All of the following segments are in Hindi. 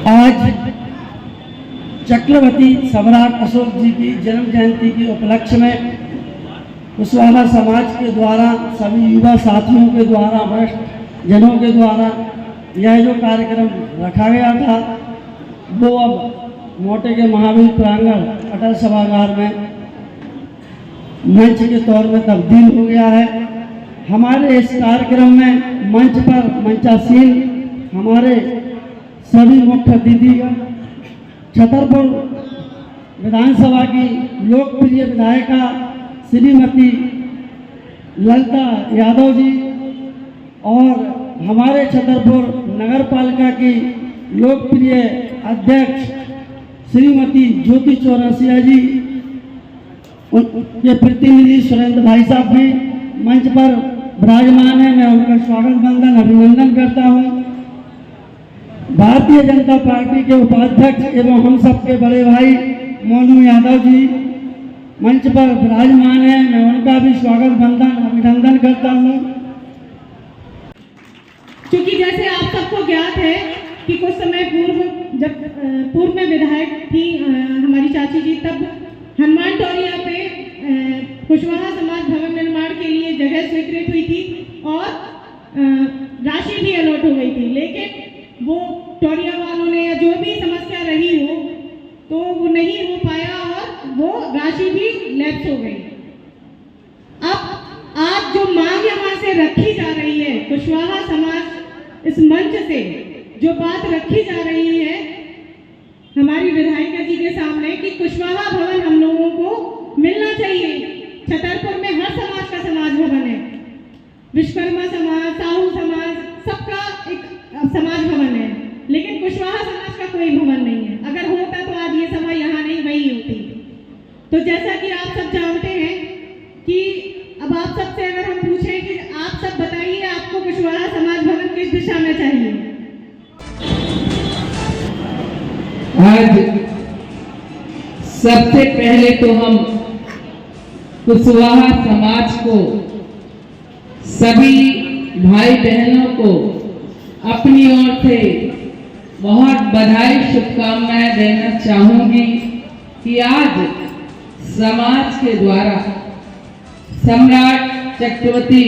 आज चक्रवर्ती सम्राट अशोक जी की जन्म जयंती के उपलक्ष्य में कुशवाहा समाज के द्वारा, सभी युवा साथियों के द्वारा, वरिष्ठ जनों के द्वारा यह जो कार्यक्रम रखा गया था वो अब मोटे के महावीर प्रांगण अटल सभागार में मंच के तौर में तब्दील हो गया है। हमारे इस कार्यक्रम में मंच पर मंचासीन हमारे सभी मुख्य अतिथिगण, छतरपुर विधानसभा की लोकप्रिय विधायिका श्रीमती ललिता यादव जी और हमारे छतरपुर नगर पालिका की लोकप्रिय अध्यक्ष श्रीमती ज्योति चौरसिया जी, उनके प्रतिनिधि सुरेंद्र भाई साहब भी मंच पर विराजमान है। मैं उनका स्वागत वंदन अभिनंदन करता हूं। भारतीय जनता पार्टी के उपाध्यक्ष एवं हम सबके बड़े भाई मोनू यादव जी मंच पर विराजमान है। मैं उनका भी स्वागत वंदन अभिनंदन करता हूं। क्योंकि जैसे आप सबको ज्ञात है कि कुछ समय पूर्व जब पूर्व में विधायक थी हमारी चाची जी, तब हनुमान टोरिया पे कुशवाहा समाज भवन निर्माण के लिए जगह स्वीकृत हुई थी और राशि भी अलॉट हो गई थी, लेकिन वो टोरिया वालों ने या जो भी समस्या रही हो तो वो नहीं हो पाया और वो राशि भी लैप्स हो गई। अब आज जो मांग यहाँ से रखी जा रही है, कुशवाहा समाज इस मंच से जो बात रखी जा रही है हमारी विधायिका जी के सामने कि कुशवाहा भवन हम लोगों को मिलना चाहिए। छतरपुर में हर समाज का समाज भवन है, विश्वकर्मा समाज, साहू समाज, सबका एक समाज भवन है, लेकिन कुशवाहा समाज का कोई भवन नहीं है। अगर होता तो आज ये सभा यहाँ नहीं वही होती। तो जैसा कि आप सब जानते हैं कि अब आप सबसे अगर हम पूछें कि आप सब बताइए आपको कुशवाहा समाज भवन किस दिशा में चाहिए। आज सबसे पहले तो हम कुशवाहा समाज को, सभी भाई बहनों को अपनी ओर से बहुत बधाई शुभकामनाएं देना चाहूंगी कि आज समाज के द्वारा सम्राट चक्रवर्ती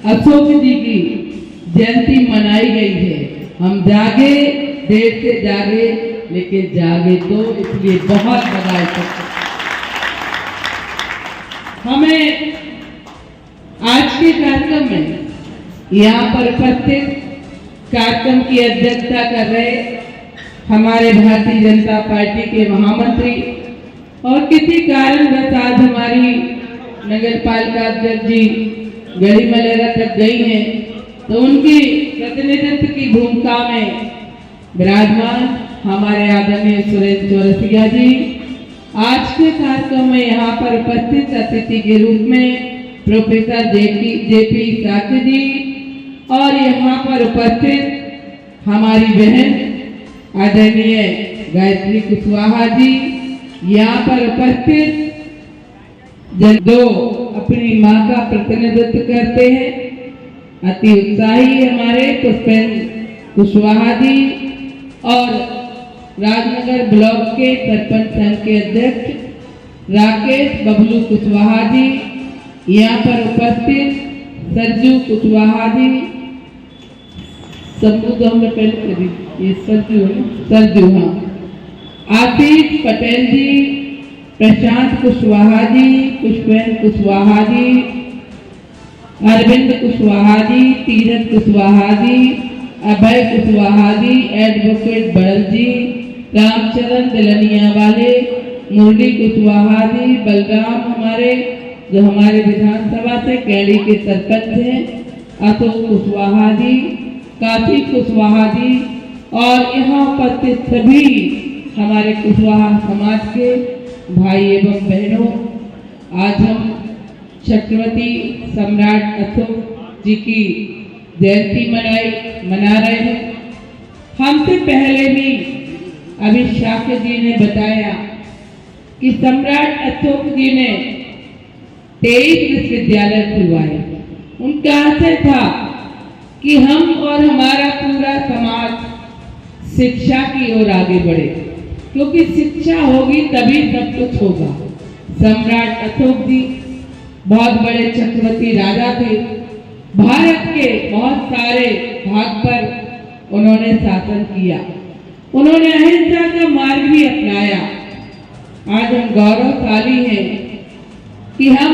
अशोक जी की जयंती मनाई गई है। हम जागे, देर से जागे, लेकिन जागे तो इसलिए बहुत बधाई करते। हमें आज के कार्यक्रम में यहाँ पर उपस्थित कार्यक्रम की अध्यक्षता कर रहे हमारे भारतीय जनता पार्टी के महामंत्री और किसी कारणवश आज हमारी नगर पालिका अध्यक्ष जी गड़ी मलेरा तक गई हैं, तो उनकी प्रतिनिधित्व की भूमिका में विराजमान हमारे आदरणीय सुरेंद्र चौरसिया जी आज के कार्यक्रम में यहाँ पर उपस्थित अतिथि के रूप में प्रोफेसर जेपी साके जी और यहाँ पर उपस्थित हमारी बहन आदरणीय गायत्री कुशवाहा जी, यहाँ पर उपस्थित जो अपनी माँ का प्रतिनिधित्व करते हैं अति उत्साही हमारे पुष्पेंद्र कुशवाहा जी और राजनगर ब्लॉक के सरपंच संघ के अध्यक्ष राकेश बबलू कुशवाहा जी, यहाँ पर उपस्थित सरजू कुशवाहा जी, सबको तो हमने पहले करी, ये सरजू हाँ, आशीष पटेल जी, प्रशांत कुशवाहा जी, पुष्पेंद्र कुशवाहा जी, अरविंद कुशवाहा जी, तीरथ कुशवाहा जी, अभय कुशवाहा जी, एडवोकेट बड़ल जी, रामचरण दिलनिया वाले, मुरली कुशवाहा जी, बलराम हमारे जो हमारे विधानसभा से कैडी के सरपंच हैं, अशोक कुशवाहा जी, काशी कुशवाहा जी और यहाँ उपस्थित सभी हमारे कुशवाहा समाज के भाई एवं बहनों, आज हम चक्रवर्ती सम्राट अशोक जी की जयंती मना रहे हैं। हमसे पहले भी अमित शाह जी ने बताया कि सम्राट अशोक जी ने 23 विश्वविद्यालय खुलवाए। उनका आशय था कि हम और हमारा पूरा समाज शिक्षा की ओर आगे बढ़े, क्योंकि शिक्षा होगी तभी सब कुछ होगा। सम्राट अशोक जी बहुत बड़े चक्रवर्ती राजा थे। भारत के बहुत सारे भाग पर उन्होंने शासन किया। उन्होंने अहिंसा का मार्ग भी अपनाया। आज हम गौरवशाली हैं कि हम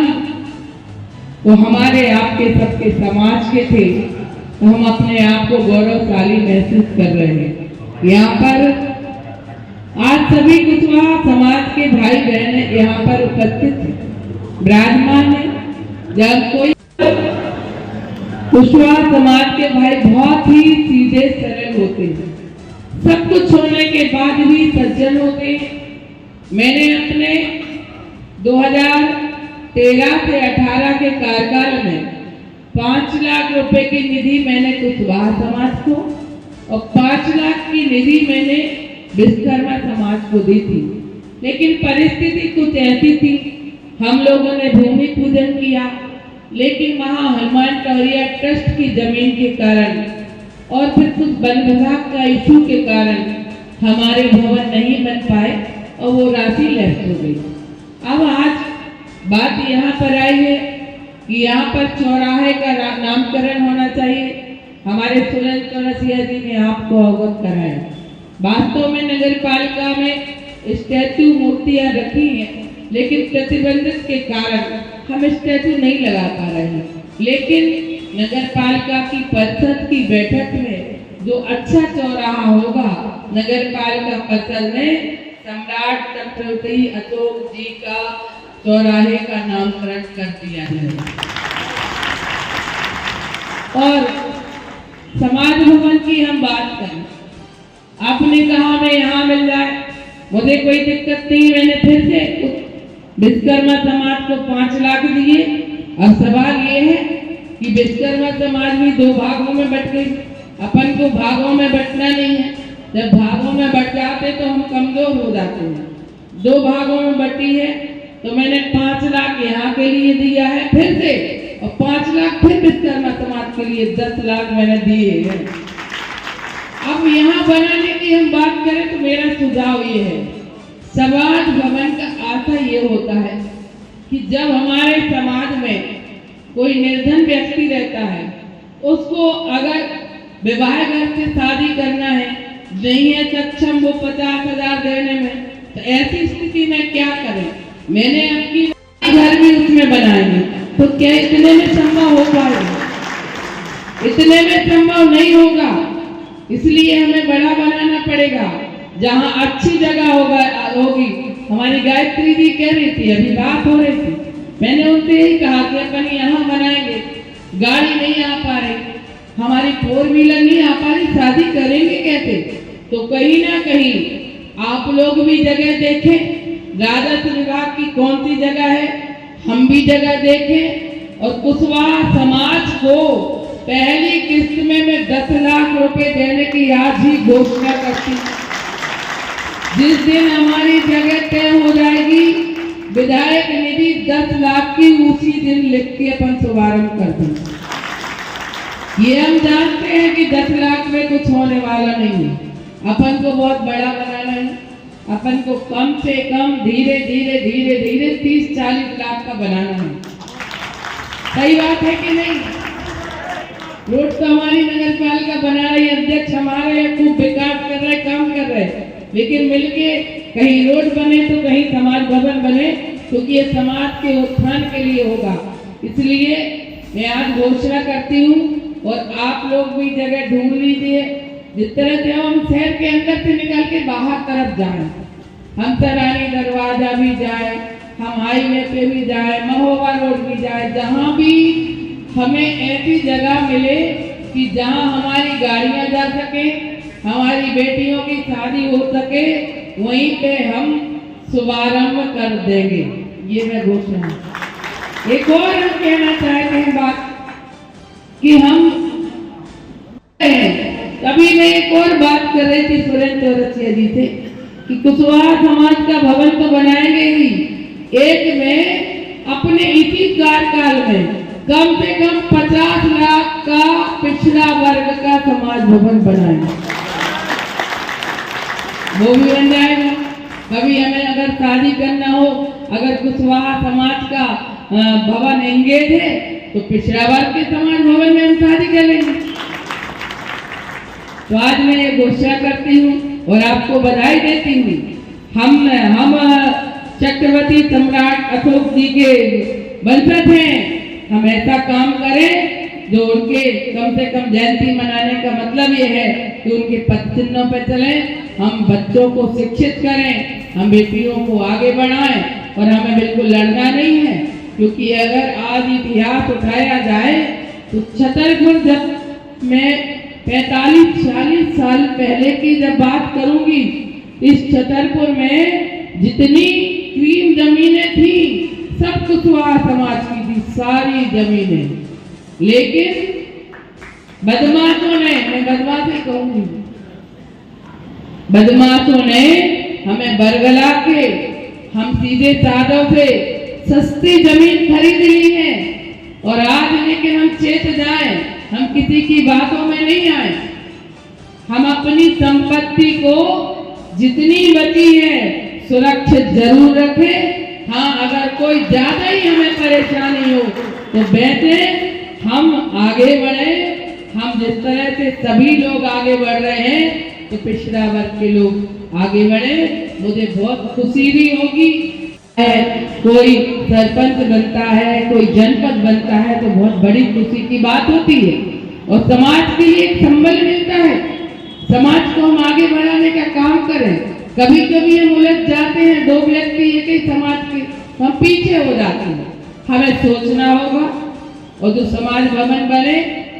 वो हमारे आपके सबके समाज के थे, तो हम अपने आप को गौरवशाली महसूस कर रहे हैं। यहाँ पर आज सभी कुशवाहा समाज के भाई बहन यहाँ पर उपस्थित हैं, विराजमान है। जब कोई कुशवाहा समाज के भाई बहुत ही सीधे सरल होते हैं, सब कुछ होने के बाद भी सज्जन होते हैं। मैंने अपने 2013 से 18 के कार्यकाल में 5 लाख रुपए की निधि मैंने कुशवाहा समाज को और 5 लाख की निधि मैंने विश्वकर्मा समाज को दी थी। लेकिन परिस्थिति कुछ ऐसी थी, हम लोगों ने भूमि पूजन किया, लेकिन वहाँ हनुमान टोरिया ट्रस्ट की जमीन के कारण और फिर कुछ वन विभाग का इशू के कारण हमारे भवन नहीं बन पाए और वो राशि लेफ्ट हो गई। अब आज बात यहाँ पर आई है कि यहाँ पर चौराहे का नामकरण होना चाहिए। हमारे सुरेंद्र चौरसिया जी ने आपको अवगत कराया। वास्तव में नगर पालिका में स्टैचू मूर्तियां रखी हैं, लेकिन प्रतिबंधित के कारण हम स्टैचू नहीं लगा पा रहे हैं। लेकिन नगर पालिका की परिषद की बैठक में जो अच्छा चौराहा होगा, नगर पालिका परिषद में सम्राट चक्रवर्ती अशोक जी का चौराहे का नामकरण कर दिया जाएगा। और समाज भवन की हम बात करें, आपने कहा हमें यहाँ मिल जाए, मुझे कोई दिक्कत नहीं। मैंने फिर से विश्वकर्मा समाज को 5 लाख दिए। और सवाल ये है कि विश्वकर्मा समाज भी 2 भागों में बट गई। अपन को भागों में बटना नहीं है। जब भागों में बट जाते तो हम कमजोर हो जाते हैं। 2 भागों में बटी है, तो मैंने 5 लाख यहाँ के लिए दिया है फिर से, और 5 लाख फिर विश्वकर्मा समाज के लिए 10 लाख मैंने दिए हैं। अब यहाँ बनाने की हम बात करें तो मेरा सुझाव ये है, समाज भवन का आशा ये होता है कि जब हमारे समाज में कोई निर्धन व्यक्ति रहता है, उसको अगर विवाह घर से शादी करना है, नहीं है सक्षम वो 50,000 देने में, तो ऐसी स्थिति में क्या करें। मैंने आपकी घर भी उसमें बनाएंगे, तो क्या इतने में संभव हो पाएगा? इतने में संभव नहीं होगा। इसलिए हमें बड़ा बनाना पड़ेगा, जहाँ अच्छी जगह होगी। हमारी गायत्री जी कह रही थी, अभी बात हो रही थी, मैंने उनसे यही कहा कि अपन यहाँ बनाएंगे, गाड़ी नहीं आ पा रही, हमारी 4 व्हीलर नहीं आ पा रही, शादी करेंगे कैसे? तो कहीं ना कहीं आप लोग भी जगह देखें, राजस्व विभाग की कौन सी जगह है, हम भी जगह देखें। और कुशवाहा समाज को पहली किस्त में मैं 10 लाख रुपए देने की आज ही घोषणा करती हूँ। जिस दिन हमारी जगह तय हो जाएगी, विधायक निधि 10 लाख की उसी दिन लिख के अपन शुभारंभ कर देंगे। ये हम जानते हैं कि 10 लाख में कुछ होने वाला नहीं है। अपन को बहुत बड़ा बनाना है। अपन को कम से कम धीरे धीरे धीरे धीरे 30-40 लाख का बनाना है। सही बात है कि नहीं? रोड तो हमारी नगर पालिका बना रही, अध्यक्ष हमारे खूब विकास कर रहे, काम कर रहे, लेकिन मिलके कहीं रोड बने तो कहीं समाज भवन बने, क्योंकि ये समाज के उत्थान के लिए होगा। इसलिए मैं आज घोषणा करती हूँ और आप लोग भी जगह ढूंढ लीजिए। जिस तरह से हम शहर के अंदर से निकल के बाहर तरफ जाए, हम सरानी दरवाजा भी जाए, हम हाईवे पे भी जाए, महोबा रोड भी जाए, जहाँ भी हमें ऐसी जगह मिले कि जहाँ हमारी गाड़ियाँ जा सके, हमारी बेटियों की शादी हो सके, वहीं पे हम शुभारंभ कर देंगे। ये मैं घोषणा। एक और हम कहना चाहते हैं बात कि हम अभी मैं एक और बात कर रही थी सुरेंद्र चौरसिया जी से कि कुशवाहा समाज का भवन तो बनाएंगे ही, एक में अपने इसी कार्यकाल में कम से कम 50 लाख का पिछड़ा वर्ग का समाज भवन बनाएंगे। वो भी बन जाएगा। कभी हमें अगर शादी करना हो, अगर कुशवाहा समाज का भवन एंगेज है तो पिछड़ा वर्ग के समाज भवन में हम शादी कर लेंगे। तो आज मैं ये घोषणा करती हूँ और आपको बधाई देती हूँ। हम चक्रवर्ती सम्राट अशोक जी के वंशज हैं। हम ऐसा काम करें जो उनके कम से कम जयंती मनाने का मतलब ये है कि उनके पद चिन्हों पर चलें, हम बच्चों को शिक्षित करें, हम बेटियों को आगे बढ़ाएं। और हमें बिल्कुल लड़ना नहीं है, क्योंकि अगर आज इतिहास उठाया जाए तो छतरपुर, जब मैं 45-40 साल पहले की जब बात करूंगी, इस छतरपुर में जितनी क्वीन जमीनें थी सब कुशवाहा समाज की थी, सारी जमीनें। लेकिन बदमाशों ने, मैं बदमाशी कहूंगी, बदमाशों ने हमें बरगला के हम सीधे साधों से सस्ती जमीन खरीद ली है। और आज लेकिन हम चेत जाएं, हम किसी की बातों में नहीं आए। हम अपनी संपत्ति को जितनी बची है सुरक्षित जरूर रखें। हाँ, अगर कोई ज्यादा ही हमें परेशानी हो तो बेटे हम आगे बढ़े। हम जिस तरह से सभी लोग आगे बढ़ रहे हैं तो पिछड़ा वर्ग के लोग आगे बढ़े। मुझे बहुत खुशी भी होगी। कोई सरपंच बनता है, कोई जनपद बनता है तो बहुत बड़ी खुशी की बात होती है और समाज के लिए एक संबल मिलता है। समाज को हम आगे बढ़ाने का काम करें। कभी कभी हम उलझ जाते हैं, दो व्यक्ति एक ही समाज के, हम पीछे हो जाते हैं। हमें सोचना होगा और जो समाज भवन बने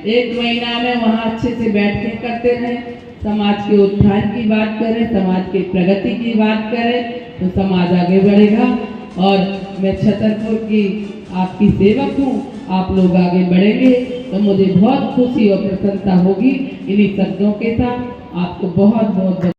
1 महीना में वहाँ अच्छे से बैठकें करते रहें, समाज के उत्थान की बात करें, समाज के प्रगति की बात करें तो समाज आगे बढ़ेगा। और मैं छतरपुर की आपकी सेवक हूँ, आप लोग आगे बढ़ेंगे तो मुझे बहुत खुशी और प्रसन्नता होगी। इन्हीं शब्दों के साथ आपको बहुत बहुत